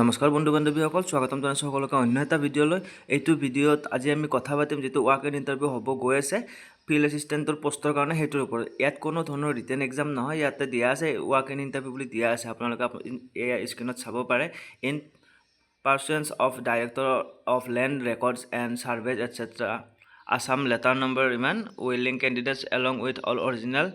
নমস্কাৰ বন্ধু বান্ধৱীসকল, স্বাগতম জনাইছোঁ সকলোকে অন্য এটা ভিডিঅ'লৈ। এইটো ভিডিঅ'ত আজি আমি কথা পাতিম যিটো ৱাক ইন ইণ্টাৰভিউ হ'ব গৈ আছে ফিল্ড এছিষ্টেণ্টৰ পষ্টৰ কাৰণে, সেইটোৰ ওপৰত। ইয়াত কোনো ধৰণৰ ৰিটেন এক্সাম নহয়, ইয়াতে দিয়া আছে ৱাক ইন ইণ্টাৰভিউ বুলি দিয়া আছে। আপোনালোকে এই স্ক্ৰীণত চাব পাৰে। In pursuance of director of land records and surveys etcetera Assam letter number ইমান willing candidates along with all original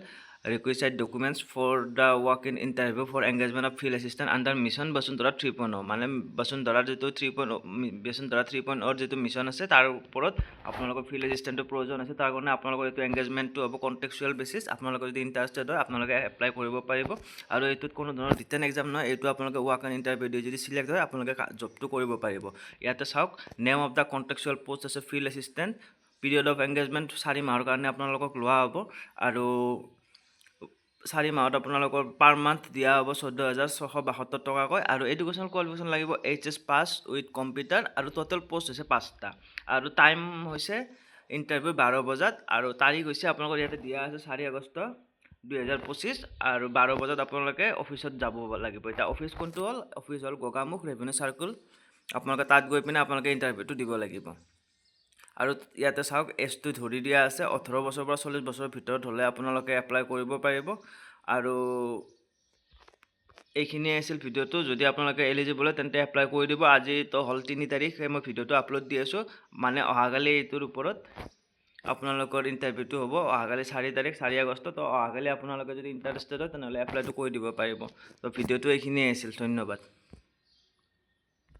requisite documents for the walk-in interview for engagement of field assistant under mission বসুন্ধৰা 3.0 মানে বসুন্ধৰা যেটো 3.0 বসুন্ধৰা 3.0 যেটো mission আছে তাৰ ওপৰত আপোনালোকৰ field এছিষ্টেণ্টৰ প্ৰয়োজন আছে। তাৰ কাৰণে আপোনালোকৰ এইটো এংগেজমেণ্টটো হ'ব কণ্টেক্সচুৱেল বেচিছ। আপোনালোকে যদি ইণ্টাৰেষ্টেড হয় আপোনালোকে এপ্লাই কৰিব পাৰিব, আৰু এইটোত কোনো ধৰণৰ ৰিটেন এক্সাম নহয়। এইটো আপোনালোকে ৱাক ইন ইণ্টাৰভিউ দি যদি চিলেক্ট হয় আপোনালোকে জবটো কৰিব পাৰিব। ইয়াতে চাওক, name of the contextual post আছে field assistant. Period of engagement 4 মাহৰ কাৰণে আপোনালোকক লোৱা হ'ব, আৰু 4 মাহত আপোনালোকৰ পাৰ মান্থ দিয়া হ'ব 14,672 টকাকৈ। আৰু এডুকেশ্যনেল কোৱালিফিকেশ্যন লাগিব HS পাছ উইথ কম্পিউটাৰ, আৰু টোটেল পোষ্ট হৈছে 5টা, আৰু টাইম হৈছে ইণ্টাৰভিউ 12 বজাত, আৰু তাৰিখ হৈছে আপোনালোকৰ ইয়াতে দিয়া আছে 4 আগষ্ট 2025, আৰু 12 বজাত আপোনালোকে অফিচত যাব লাগিব। এতিয়া অফিচ কোনটো হ'ল? অফিচ হ'ল গোগামুখ ৰেভিনিউ চাৰ্কুল। আপোনালোকে তাত গৈ পিনে আপোনালোকে ইণ্টাৰভিউটো দিব লাগিব। আৰু ইয়াতে চাওক, এজটো ধৰি দিয়া আছে 18 বছৰৰ পৰা 40 বছৰৰ ভিতৰত হ'লে আপোনালোকে এপ্লাই কৰিব পাৰিব। আৰু এইখিনিয়ে আছিল ভিডিঅ'টো। যদি আপোনালোকে এলিজিবল হয় তেন্তে এপ্লাই কৰি দিব। আজি তো হ'ল 3 তাৰিখ, মই ভিডিঅ'টো আপলোড দি আছোঁ। মানে অহাকালি এইটোৰ ওপৰত আপোনালোকৰ ইণ্টাৰভিউটো হ'ব অহাকালি 4 তাৰিখ 4 আগষ্ট। তো অহাকালি আপোনালোকে যদি ইণ্টাৰেষ্টেড হয় তেনেহ'লে এপ্লাইটো কৰি দিব পাৰিব। তো ভিডিঅ'টো এইখিনিয়ে আছিল। ধন্যবাদ।